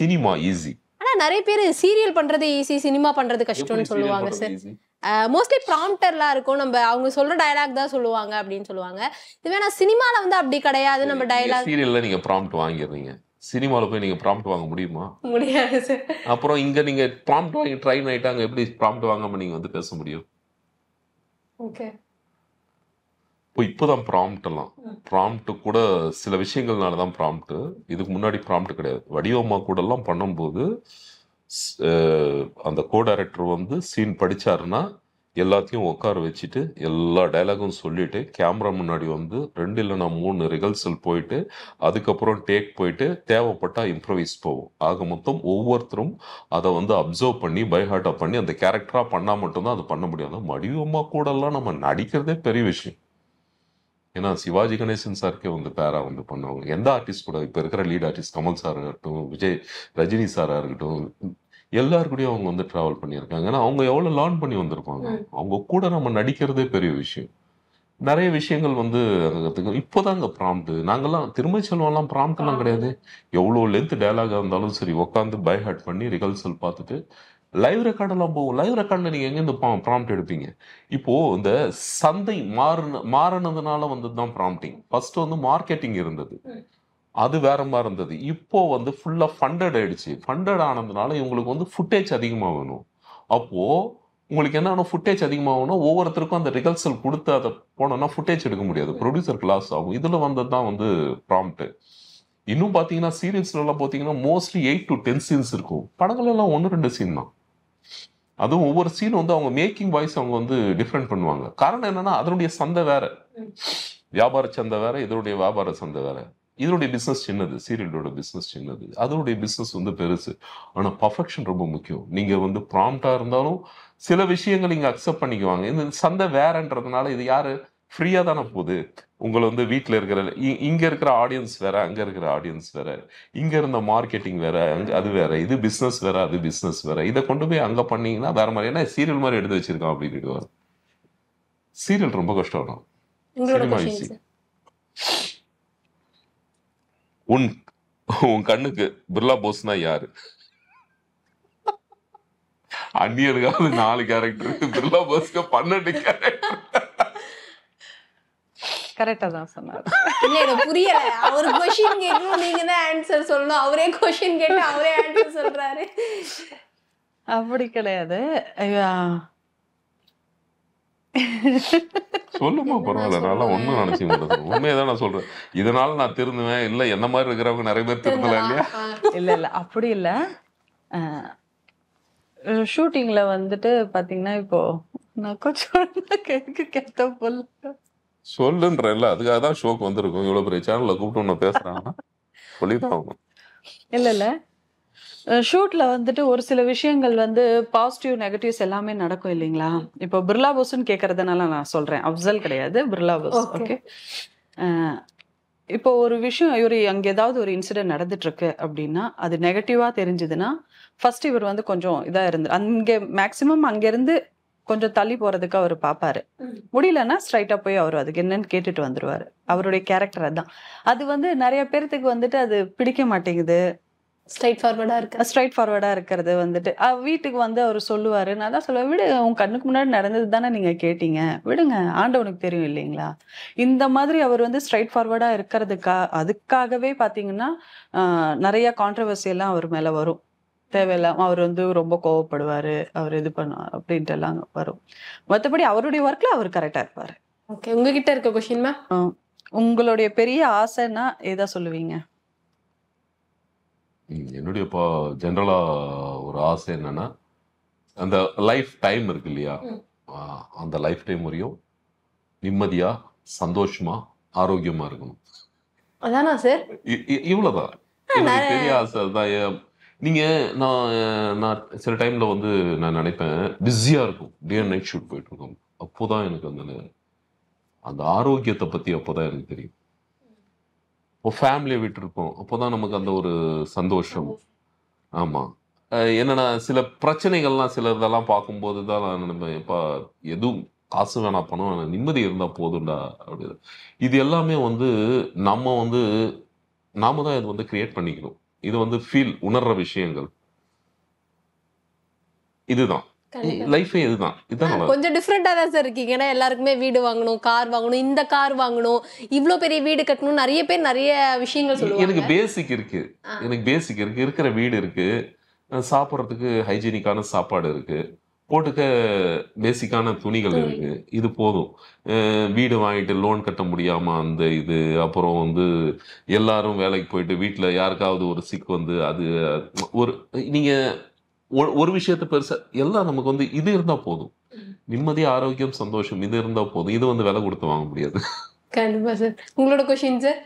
சினிமா ஈஸி. ஆனா நிறைய பேர் சீரியல் பண்றது ஈஸி, சினிமா பண்றது கஷ்டம்னு சொல்லுவாங்க சார். மோஸ்ட்லி ப்ராம்ப்டர்லாம் இருக்கும், நம்ம அவங்க சொல்ற டயலாக் தான் சொல்லுவாங்க அப்படின்னு சொல்லுவாங்க. இதுவே நான் சினிமால வந்து அப்படி கிடையாது, நம்ம டயலாக். சீரியல்ல நீங்க ப்ராம்ப்ட் வாங்கிடுறீங்க, சினிமாவில் போய் நீங்கள் ப்ராம்ப்ட் வாங்க முடியுமா? முடியாது சார். அப்புறம் இங்கே நீங்கள் ப்ராம்ப்ட் வாங்கி ட்ரைன் ஆகிட்டாங்க, எப்படி ப்ராம்ப்ட் வாங்காமல் நீங்கள் வந்து பேச முடியும்? ஓகே, இப்போதான் ப்ராம்ப்ட் எல்லாம், ப்ராம்ப்ட் கூட சில விஷயங்கள்னால தான் ப்ராம்ப்ட். இதுக்கு முன்னாடி ப்ராம்ப்ட் கிடையாது. வடிவம்மா கூட எல்லாம் பண்ணும்போது அந்த கோ டைரக்டர் வந்து சீன் படிச்சாருன்னா எல்லாத்தையும் உட்கார வச்சுட்டு எல்லா டைலாகும் சொல்லிட்டு கேமரா முன்னாடி வந்து 2 இல்லைன்னா 3 ரிகல்சல் போயிட்டு அதுக்கப்புறம் டேக் போயிட்டு தேவைப்பட்டா இம்ப்ரவைஸ் போகும். ஆக மொத்தம் ஒவ்வொருத்தரும் அதை வந்து அப்சர்வ் பண்ணி பைஹார்ட்டா பண்ணி அந்த கேரக்டரா பண்ணா மட்டும்தான் அது பண்ண முடியாது. வடிவம்மா கூட எல்லாம் நம்ம நடிக்கிறதே பெரிய விஷயம். ஏன்னா சிவாஜி கணேசன் சாருக்கே வந்து பேரா வந்து பண்ணுவாங்க. எந்த ஆர்டிஸ்ட் கூட, இப்போ இருக்கிற லீட் ஆர்டிஸ்ட் கமல் சாராக இருக்கட்டும், ரஜினி சாராக இருக்கட்டும், எல்லாருக்கூடயும் அவங்க வந்து ட்ராவல் பண்ணியிருக்காங்க. ஏன்னா அவங்க எவ்வளோ லேர்ன் பண்ணி வந்திருப்பாங்க. அவங்க கூட நம்ம நடிக்கிறதே பெரிய விஷயம். நிறைய விஷயங்கள் வந்து அங்கே கற்றுக்கணும். இப்போதான் அங்கே ப்ராம்ப்ட். நாங்கள்லாம் திரும்ப செல்வம்லாம் ப்ராம்ப்ட்லாம் கிடையாது. எவ்வளோ லென்த் டைலாகாக இருந்தாலும் சரி உட்காந்து பைஹார்ட் பண்ணி ரிகல்சல் பார்த்துட்டு லைவ் ரெக்கார்டெல்லாம் போகும். லைவ் ரெக்கார்டில் நீங்கள் எங்கேருந்து ப்ராம்ப்ட் எடுப்பீங்க? இப்போது இந்த சந்தை மாறினதுனால வந்து தான் ப்ராம்ப்டிங். ஃபர்ஸ்ட் வந்து மார்க்கெட்டிங் இருந்தது, அது வேற மாதிரி இருந்தது. இப்போ வந்து ஃபுல்லாக ஃபண்டட் ஆயிடுச்சு. ஃபண்டட் ஆனதுனால இவங்களுக்கு வந்து ஃபுட்டேஜ் அதிகமாக வேணும். அப்போது உங்களுக்கு என்ன ஃபுட்டேஜ் அதிகமாகணும்னா ஒவ்வொருத்தருக்கும் அந்த ரிகல்சல் கொடுத்து அதை போனோம்னா ஃபுட்டேஜ் எடுக்க முடியாது, ப்ரொடியூசருக்கு லாஸ் ஆகும். இதில் வந்தது தான் வந்து ப்ராம்ப்ட். இன்னும் பார்த்தீங்கன்னா சீரியல்ஸ்லாம் பார்த்தீங்கன்னா மோஸ்ட்லி 8 to 10 சீன்ஸ் இருக்கும். படங்கள் எல்லாம் 1-2 சீன் தான். அதுவும் ஒவ்வொரு சீன் வந்து அவங்க மேக்கிங் வாய்ஸ் அவங்க வந்து டிஃப்ரெண்ட் பண்ணுவாங்க. காரணம் என்னன்னா அதனுடைய சந்தை வேற, வியாபார சந்தை வேற, இதனுடைய வியாபார சந்தை வேற. இதனுடைய பிஸ்னஸ் சின்னது, சீரியலோட பிஸ்னஸ் சின்னது, அதனுடைய பிஸ்னஸ் வந்து பெருசு. ஆனால் பர்ஃபெக்ஷன் ரொம்ப முக்கியம். நீங்கள் வந்து ப்ராம்ப்டாக இருந்தாலும் சில விஷயங்கள் இங்கே அக்செப்ட் பண்ணிக்குவாங்க. இந்த சந்தை வேறன்றதுனால இது யாரு ஃப்ரீயாக தானே போகுது. உங்களை வந்து வீட்டில் இருக்கிற இங்கே இருக்கிற ஆடியன்ஸ் வேற, அங்கே இருக்கிற ஆடியன்ஸ் வேற, இங்கே இருந்த மார்க்கெட்டிங் வேற, அங்கே அது வேற, இது பிஸ்னஸ் வேற, அது பிஸ்னஸ் வேற. இதை கொண்டு போய் அங்கே பண்ணீங்கன்னா வேற மாதிரி. ஏன்னா சீரியல் மாதிரி எடுத்து வச்சிருக்கான் அப்படின்னு. சீரியல் ரொம்ப கஷ்டம் தான், சினிமா ஈஸி. உன் கண்ணுக்கு பிர்லா போஸ்னா யாரு? அந்நியனுக்காவது 4 கேரக்டர், பிர்லா போஸ்க்கு 12 கேரக்டர். கரெக்டா தான் சொன்னாரு. இல்ல எனக்கு புரியல. அவர் क्वेश्चन கேட்கணும், நீங்க தான் ஆன்சர் சொல்லணும். அவரே क्वेश्चन கேட்டு அவரே ஆன்சர் சொல்றாரு. அப்படி கிடையாது. சொல்லுமா, பரவாயில்ல. நல்லா ஒன்றும் நினைச்சு உண்மையதான் நான் சொல்றேன். இதனால நான் திருந்துவேன். இல்லை என்ன மாதிரி இருக்கிறவங்க நிறைய பேர் திருந்தலாம் இல்லையா? இல்ல இல்ல அப்படி இல்லை. ஷூட்டிங்ல வந்துட்டு பாத்தீங்கன்னா இப்போ நான் கொஞ்சம் கேட்ட போல சொல்லுன்றேன்ல, அதுக்காக தான் ஷோக்கு வந்திருக்கும். இவ்வளவு பெரிய சேனல்ல கூப்பிட்டு ஒன்று பேசுறாங்கன்னா சொல்லிதான் ஆகணும். இல்ல இல்ல ஷூட்ல வந்துட்டு ஒரு சில விஷயங்கள் வந்து பாசிட்டிவ் நெகட்டிவ்ஸ் எல்லாமே நடக்கும் இல்லைங்களா? இப்போ பிர்லா போஸ்ன்னு கேட்கறதுனால நான் சொல்றேன், அப்சல் கிடையாது, பிர்லா போஸ். ஓகே, இப்போ ஒரு விஷயம் இவர் அங்க ஏதாவது ஒரு இன்சிடென்ட் நடந்துட்டு இருக்கு அப்படின்னா அது நெகட்டிவா தெரிஞ்சதுன்னா ஃபர்ஸ்ட் இவர் வந்து கொஞ்சம் இதா இருந்து அங்க மேக்சிமம் அங்க இருந்து கொஞ்சம் தள்ளி போறதுக்கு அவர் பாப்பாரு. முடியலன்னா ஸ்ட்ரைட்டா போய் அவர் அதுக்கு என்னன்னு கேட்டுட்டு வந்துருவாரு. அவருடைய கேரக்டர் அதான். அது வந்து நிறைய பேர்த்துக்கு வந்துட்டு அது பிடிக்க மாட்டேங்குது. ஸ்ட்ரைட் ஃபார்வர்டா இருக்கிறது வந்துட்டு வீட்டுக்கு வந்து அவர் சொல்லுவாரு. நான் தான் சொல்லுவேன், விடு, உங்க கண்ணுக்கு முன்னாடி நடந்தது தானே நீங்க கேட்டீங்க, விடுங்க, ஆண்டவனுக்கு தெரியும் இல்லைங்களா. இந்த மாதிரி அவர் வந்து ஸ்ட்ரைட் ஃபார்வர்டா அதுக்காகவே பாத்தீங்கன்னா நிறைய கான்ட்ரவர்சி எல்லாம் அவர் மேல வரும். தேவையில்லாம அவர் வந்து ரொம்ப கோவப்படுவாரு, அவர் இது பண்ணுவார் அப்படின்ட்டு எல்லாம் வரும். மற்றபடி அவருடைய ஒர்க்ல அவர் கரெக்டா இருப்பாரு. ஓகே, உங்ககிட்ட இருக்க கொஸ்டின் மேம், உங்களுடைய பெரிய ஆசைன்னா ஏதா சொல்லுவீங்க? என்னுடைய இப்போ ஜென்ரலா ஒரு ஆசை என்னன்னா, அந்த லைஃப் டைம் இருக்கு இல்லையா, அந்த லைஃப் டைம் வரையும் நிம்மதியா, சந்தோஷமா, ஆரோக்கியமா இருக்கணும். அதானா சார்? இவ்வளவுதான் பெரிய ஆசை தான். நீங்க நான் சில டைம்ல வந்து நான் நினைப்பேன், பிஸியா இருக்கும், டே அண்ட் நைட் ஷூட் போயிட்டு இருக்கோம். அப்போதான் எனக்கு அந்த ஆரோக்கியத்தை பத்தி அப்போதான் எனக்கு தெரியும். இப்போ ஃபேமிலியை விட்டுருப்போம், அப்போதான் நமக்கு அந்த ஒரு சந்தோஷம். ஆமா, என்னன்னா சில பிரச்சனைகள்லாம் சில இதெல்லாம் பார்க்கும்போது தான் நான் நினைப்பேன், இப்போ எதுவும் காசு வேணா, பணம் வேணா, நிம்மதி இருந்தா போதும்டா அப்படி. இது எல்லாமே வந்து நாம தான் இது வந்து கிரியேட் பண்ணிக்கணும். இது வந்து உணர்ற விஷயங்கள். இதுதான் லைஃபே, இதுதான். கொஞ்சம் டிஃப்ரெண்டா தான் சார் இருக்கீங்க. ஏன்னா எல்லாருக்குமே வீடு வாங்கணும், கார் வாங்கணும், இந்த கார் வாங்கணும், இவ்ளோ பெரிய வீடு கட்டணும், நிறைய பேர் நிறைய விஷயங்கள் சொல்லுவாங்க. எனக்கு பேசிக் இருக்கு, இருக்கிற வீடு இருக்கு, சாப்பிட்றதுக்கு ஹைஜீனிக்கான சாப்பாடு இருக்கு, போட்டுக்க பேசிக்கான துணிகள் இருக்கு, இது போதும். வீடு வாங்கிட்டு லோன் கட்ட முடியாம அந்த இது, அப்புறம் வந்து எல்லாரும் வேலைக்கு போயிட்டு வீட்டுல யாருக்காவது ஒரு சிக் வந்து அது ஒரு நீங்க ஒரு விஷயத்த பெருசா எல்லாம் நமக்கு வந்து இது இருந்தா போதும். நிம்மதி, ஆரோக்கியம், சந்தோஷம், இது இருந்தா போதும். இது வந்து விலை கொடுத்து வாங்க முடியாது. கண்டிப்பா சார். உங்களோட கொஸ்டின் சார்?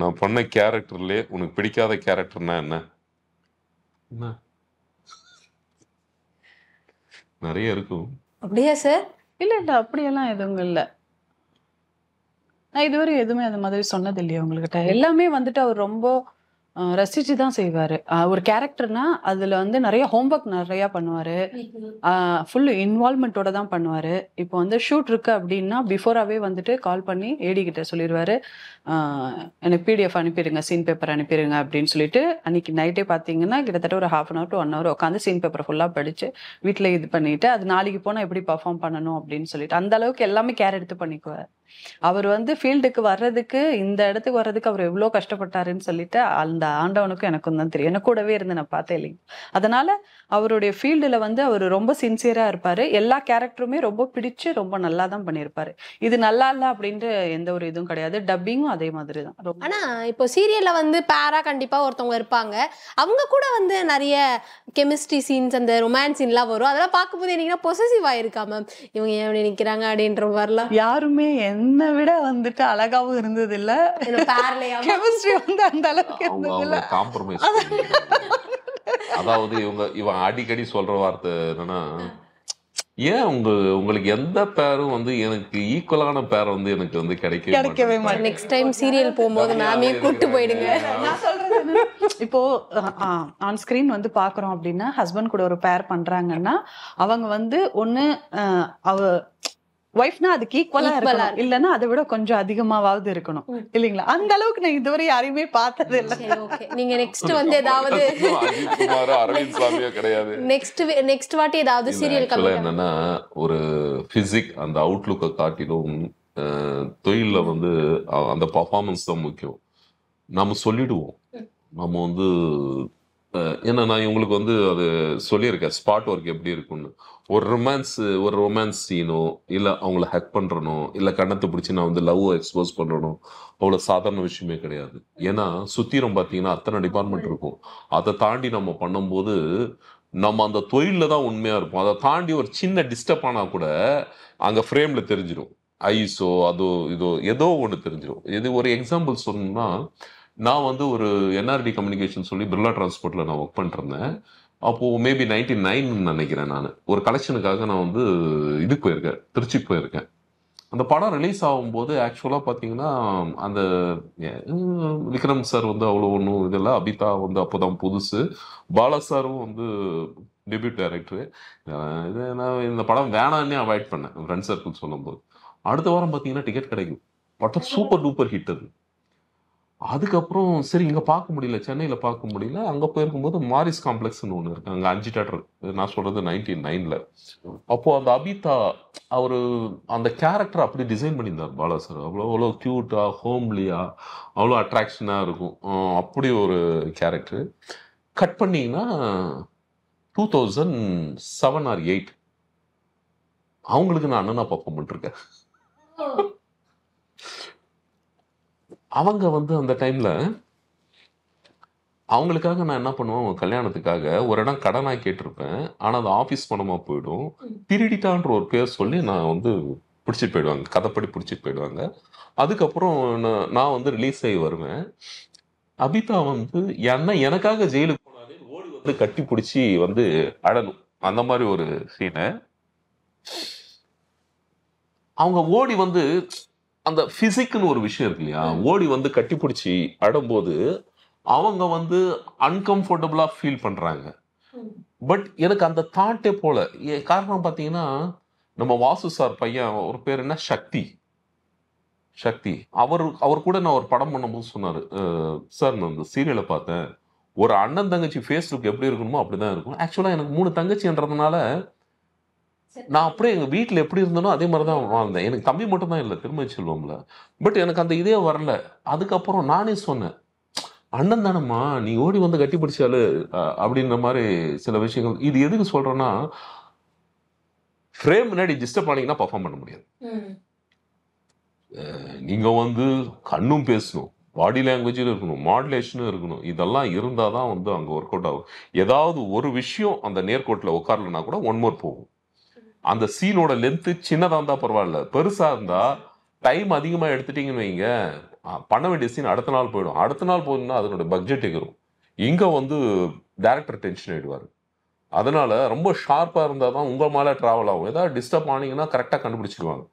நான் பண்ண கேரக்டர்லயே உனக்கு பிடிக்காத கேரக்டர்னா என்ன? நிறைய இருக்கும். அப்படியா சார்? இல்ல அப்படியெல்லாம் எதுவும் இல்ல. நான் இதுவரை எதுவுமே அந்த மாதிரி சொன்னது இல்லையா உங்ககிட்ட. எல்லாமே வந்துட்டு அவர் ரொம்ப ரசிச்சு தான் செய்வாரு. ஒரு கேரக்டர்னா அதுல வந்து நிறைய ஹோம்ஒர்க் நிறைய பண்ணுவாரு, ஃபுல் இன்வால்மெண்டோட தான் பண்ணுவாரு. இப்போ வந்து ஷூட் இருக்கு அப்படின்னா பிஃபோராகவே வந்துட்டு கால் பண்ணி ஏடி கிட்ட சொல்லிடுவாரு, எனக்கு பிடிஎஃப் அனுப்பிடுங்க, சீன் பேப்பர் அனுப்பிடுங்க அப்படின்னு சொல்லிட்டு. அன்னைக்கு நைட்டே பார்த்தீங்கன்னா கிட்டத்தட்ட ஒரு 1/2 hour to 1 hour உட்காந்து சீன் பேப்பர் ஃபுல்லாக படிச்சு வீட்டில் இது பண்ணிட்டு அது நாளைக்கு போனால் எப்படி பர்ஃபார்ம் பண்ணணும் அப்படின்னு சொல்லிட்டு அந்த அளவுக்கு எல்லாமே கேர் எடுத்து பண்ணிக்குவார். அவர் வந்து ஃபீல்டுக்கு வர்றதுக்கு, இந்த இடத்துக்கு வர்றதுக்கு அவர் எவ்வளோ கஷ்டப்பட்டாருன்னு சொல்லிட்டு அந்த ஆண்டவனுக்கும் எனக்கும் தான் தெரியும். எனக்கு கூடவே இருந்து நான் பார்த்தேன் இல்லைங்க. அதனால அவருடைய ஃபீல்டுல வந்து அவர் ரொம்ப சின்சியரா இருப்பாரு. எல்லா கேரக்டருமே ரொம்ப பிடிச்சு ரொம்ப நல்லா தான் பண்ணியிருப்பாரு. இது நல்லா இல்லை அப்படின்ட்டு எந்த ஒரு இதுவும் கிடையாது. டப்பிங்கும் அதே மாதிரி தான். ஆனா இப்போ சீரியல்ல வந்து பேரா கண்டிப்பா ஒருத்தவங்க இருப்பாங்க, அவங்க கூட வந்து நிறைய கெமிஸ்ட்ரி சீன்ஸ், அந்த ரொமான்ஸ் சீன்லாம் வரும். அதெல்லாம் பார்க்கும்போது என்னன்னா பொசசிவ் ஆயிருக்கா மேம், இவங்க ஏன் நிக்கிறாங்க அப்படின்ற மாதிரிலாம்? யாருமே என்னை விட வந்துட்டு அழகாவும் இருந்தது இல்ல, கெமிஸ்ட்ரி வந்து அந்த அளவுக்கு இருந்தது இல்ல. காம்ப்ரமைஸ். அதாவது இவன் அடிக்கடி சொல்ற வார்த்தை என்னன்னா, ஏன் உங்களுக்கு எந்த பேரும் வந்து எனக்கு ஈக்குவலான பேர் வந்து எனக்கு வந்து கிடைக்கவே மாட்டேங்குது. நெக்ஸ்ட் டைம் சீரியல் போகும்போது மேமே கூட்டு போயிடுங்க. நான் சொல்றது இப்போ ஆன் ஸ்கிரீன் வந்து பாக்குறோம் அப்படின்னா ஹஸ்பண்ட் கூட ஒரு பேர் பண்றாங்கன்னா அவங்க வந்து ஒண்ணு ஒய்ஃப்னா அதுக்கு ஈக்குவலா இருக்கணும், இல்லன்னா அதை விட கொஞ்சம் அதிகமாவது இருக்கணும் இல்லீங்களா? அந்த அளவுக்கு நான் இதுவரை யாரையுமே பார்த்தது இல்ல. நீங்க நெக்ஸ்ட் வந்து ஏதாவது நெக்ஸ்ட் வாட்டி ஏதாவது சீரியல் என்னன்னா, ஒரு பிசிக் அந்த அவுட்லுக்கை காட்டிலும் தொழில வந்து அந்த பர்ஃபார்மன்ஸ் தான் முக்கியம். நம்ம சொல்லிடுவோம், நம்ம வந்து ஏன்னா நான் இவங்களுக்கு வந்து அது சொல்லியிருக்கேன் ஸ்பாட் ஒர்க் எப்படி இருக்குன்னு. ஒரு ரொமான்ஸ் சீனோ இல்லை அவங்கள ஹேக் பண்ணுறனோ இல்லை கண்ணத்தை பிடிச்சி நான் வந்து லவ் எக்ஸ்போஸ் பண்ணுறனோ அவ்வளோ சாதாரண விஷயமே கிடையாது. ஏன்னா சுத்திரம் பார்த்தீங்கன்னா அத்தனை டிபார்ட்மெண்ட் இருக்கும். அதை தாண்டி நம்ம பண்ணும்போது நம்ம அந்த தொழிலில் தான் உண்மையாக இருப்போம். அதை தாண்டி ஒரு சின்ன டிஸ்டர்ப் ஆனால் கூட அங்கே ஃப்ரேமில் தெரிஞ்சிடும், ஐஸோ அதோ இதோ ஏதோ ஒன்று தெரிஞ்சிடும். இது ஒரு எக்ஸாம்பிள் சொல்லணும்னா, நான் வந்து ஒரு என்ஆர்டி கம்யூனிகேஷன் சொல்லி பிர்லா டிரான்ஸ்போர்ட்டில் நான் ஒர்க் பண்ணிருந்தேன். அப்போது மேபி 99 நினைக்கிறேன். நான் ஒரு கலெக்ஷனுக்காக நான் வந்து இதுக்கு போயிருக்கேன், திருச்சி போயிருக்கேன். அந்த படம் ரிலீஸ் ஆகும்போது ஆக்சுவலாக பார்த்தீங்கன்னா அந்த விக்ரம் சார் வந்து அவ்வளோ ஒன்றும் இதெல்லாம், அபிதா வந்து அப்போதான் புதுசு, பாலா சாரும் வந்து டெபியூட் டைரக்டரு. இது நான் இந்த படம் வேணான்னே அவாய்ட் பண்ணேன் ஃப்ரெண்ட் சர்க்கிள் சொல்லும்போது. அடுத்த வாரம் பார்த்தீங்கன்னா டிக்கெட் கிடைக்கும். படம் சூப்பர் டூப்பர் ஹிட் அது. அதுக்கப்புறம் சரி இங்கே பார்க்க முடியல, சென்னையில் பார்க்க முடியல. அங்கே போயிருக்கும்போது மாரிஸ் காம்ப்ளெக்ஸ்னு ஒன்று இருக்கு, அங்கே 5 தியேட்டர். நான் சொல்கிறது 99ல். அப்போது அந்த அபிதா அவர் அந்த கேரக்டர் அப்படி டிசைன் பண்ணியிருந்தார் பாலா சார். அவ்வளோ க்யூட்டாக, ஹோம்லியாக, அவ்வளோ அட்ராக்ஷனாக இருக்கும். அப்படி ஒரு கேரக்டர். கட் பண்ணிங்கன்னா 2007 or 8 அவங்களுக்கு நான் அண்ணனா பர்ஃபார்ம் பண்ணிருக்கேன். அவங்க வந்து அந்த டைம்ல அவங்களுக்காக நான் என்ன பண்ணுவேன், கல்யாணத்துக்காக ஒரு இடம் கடனாக கேட்டிருப்பேன். ஆனால் அது ஆஃபீஸ் பணமாக போயிடும். திருடிட்டான்ற ஒரு பேர் சொல்லி நான் வந்து பிடிச்சிட்டு போயிடுவாங்க, கதைப்படி பிடிச்சிட்டு போயிடுவாங்க. அதுக்கப்புறம் நான் வந்து ரிலீஸ் ஆகி வருவேன். அபிதா வந்து எனக்காக ஜெயிலுக்கு போனாலே ஓடி வந்து கட்டி பிடிச்சி வந்து அடணும், அந்த மாதிரி ஒரு சீனை. அவங்க ஓடி வந்து அந்த பிசிக்னு ஒரு விஷயம் இருக்கு இல்லையா, ஓடி வந்து கட்டி பிடிச்சி அடும்போது அவங்க வந்து அன்கம்ஃபர்டபுளா ஃபீல் பண்றாங்க. பட் எனக்கு அந்த தாட்டே போல. காரணம் பார்த்தீங்கன்னா, நம்ம வாசு சார் பையன் ஒரு பேர் என்ன, சக்தி. அவர் கூட நான் ஒரு படம் பண்ணும்போது சொன்னாரு, சார் நான் இந்த சீரியலை பார்த்தேன், ஒரு அண்ணன் தங்கச்சி ஃபேஸ்புக் எப்படி இருக்கணுமோ அப்படிதான் இருக்கும். ஆக்சுவலா எனக்கு 3 தங்கச்சின்றதுனால நான் அப்படியே எங்கள் வீட்டில் எப்படி இருந்தனோ அதே மாதிரி தான் வாழ்ந்தேன். எனக்கு தம்பி மட்டும் தான் இல்லை திருமதி செல்வம்ல. பட் எனக்கு அந்த இதே வரல. அதுக்கப்புறம் நானே சொன்னேன், அண்ணன் தானம்மா, நீ ஓடி வந்து கட்டி பிடிச்சாலு அப்படின்ற மாதிரி சில விஷயங்கள். இது எதுக்கு சொல்றேன்னா, ஃப்ரேம் முன்னாடி டிஸ்டர்ப் ஆனீங்கன்னா பர்ஃபார்ம் பண்ண முடியாது. நீங்க வந்து கண்ணும் பேசணும், பாடி லாங்குவேஜும் இருக்கணும், மாடுலேஷனும் இருக்கணும். இதெல்லாம் இருந்தால் தான் வந்து அங்கே ஒர்க் அவுட் ஆகும். ஏதாவது ஒரு விஷயம் அந்த நேர்கோட்டில் உட்காரலன்னா கூட 1 more போகும். அந்த சீனோட லென்த்து சின்னதாக இருந்தால் பரவாயில்ல, பெருசாக இருந்தால் டைம் அதிகமாக எடுத்துட்டீங்கன்னு வைங்க, பண்ண வேண்டிய சீன் அடுத்த நாள் போயிடும். அடுத்த நாள் போகணும்னா அதனோட பட்ஜெட் எகிரும். இங்கே வந்து டைரக்டர் டென்ஷன் ஆகிடுவார். அதனால ரொம்ப ஷார்ப்பாக இருந்தால் தான் உங்கள் மேலே ட்ராவல் ஆகும். ஏதாவது டிஸ்டர்ப் ஆனீங்கன்னா கரெக்டாக கண்டுபிடிச்சிடுவாங்க.